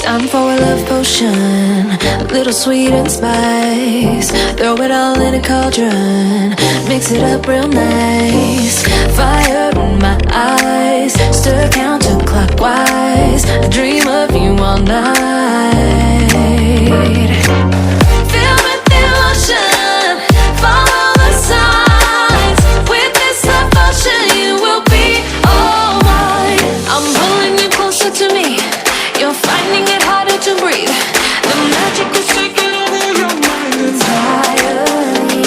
Time for a love potion, a little sweet and spice. Throw it all in a cauldron, mix it up real nice. Fire in my eyes, stir counterclockwise. I dream of you all night. Filled with emotion, follow the signs. With this love potion, you will be all mine. I'm pulling you closer to me. You're finding it harder to breathe. The magic is taking over your mind entirely.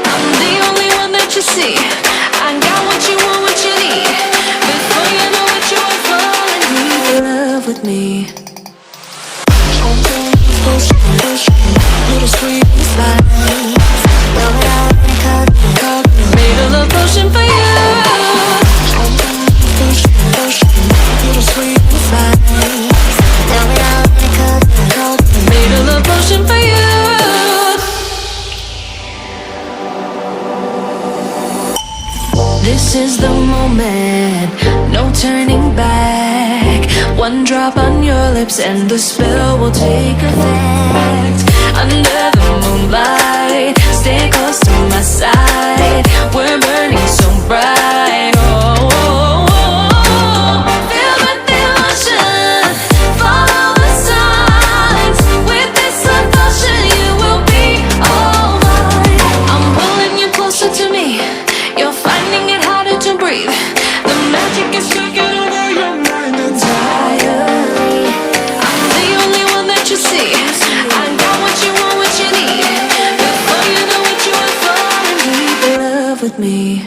I'm the only one that you see. I got what you want, what you need. Before you know it, you are falling deep in love with me. Little sweet spice. Made a love potion for you. Little sweet spice. Made a love potion for you. This is the moment, no turning back. One drop on your lips and the spell will take effect. Under the moonlight, stay close to my side. We're burning so bright. Oh, oh, oh. Filled with emotion, follow the signs. With this love potion, you will be all mine. I'm pulling you closer to me. You're finding it harder to breathe. The magic is taking over your mind entirely. I'm the only one that you see. I got what you want, what you need. Before you know it, you are falling deep in love with me.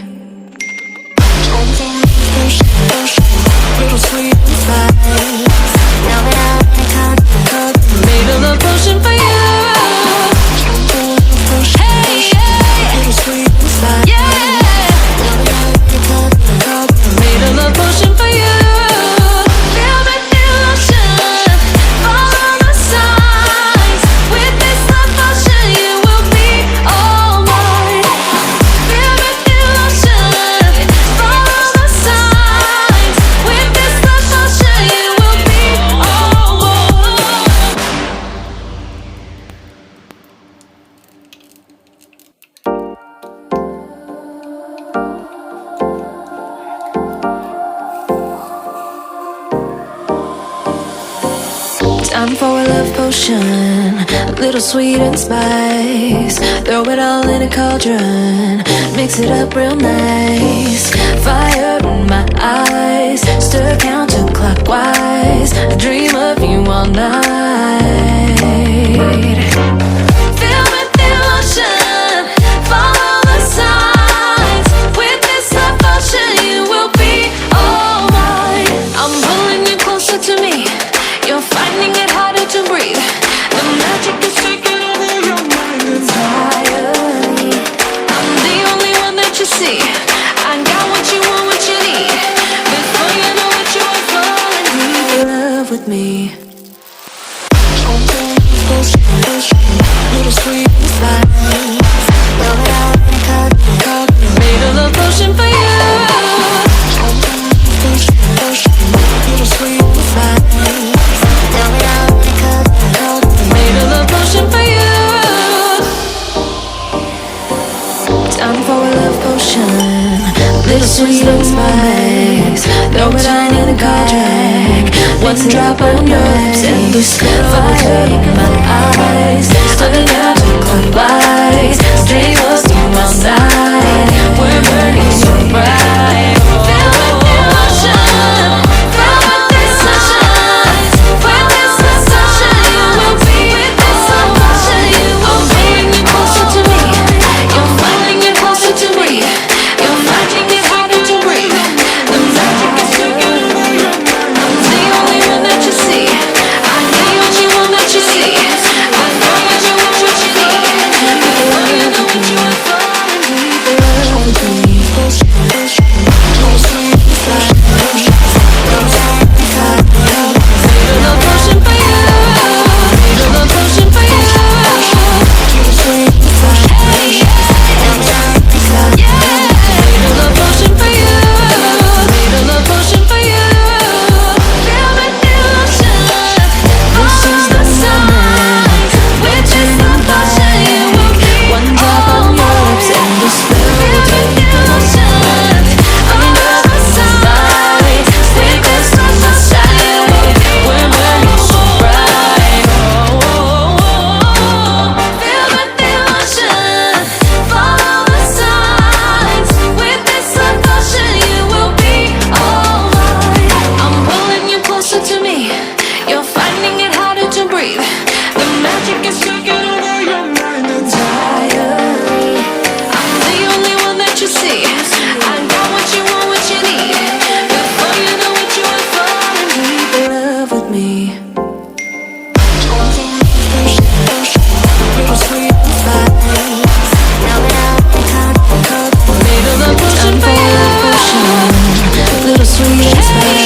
Little sweet spice. Made a love potion for you. Hey, yeah. Little sweet spice. Yeah. Made a love potion for you. Filled with emotion, follow the signs. With this love potion, you will be all mine. Filled with emotion, follow the signs. With this love potion, you will be all mine. Time for a love potion, a little sweet and spice. Throw it all in a cauldron, mix it up real nice. Fire in my eyes, stir counterclockwise. I dream of you all night. Filled with emotion, follow the signs. With this love potion, you will be all mine. I'm pulling you closer to me. You're finding it harder to breathe. The magic is taking over your mind entirely. I'm the only one that you see. I got what you want, what you need. Before you know it, you are falling deep in love with me. Little sweet spice. Made a love potion for you. Little sweet spice. Made a love potion for you. Time for a love potion, little sweet and spice. Throw it all in a cauldron. One drop on your lips and the fire in my eyes. Stir counterclockwise, stay close to my side. We're burning so bright. Filled with emotion, follow the signs. With this love potion, you will be. With this love potion, you will be. Bring you closer to me. You're finding it closer to me. You're finding it harder to breathe. The magic is taking over your mind. I'm the only one that you see. I know what you want, what you see. I know what you want, what you need. Before you know sweet and spicy.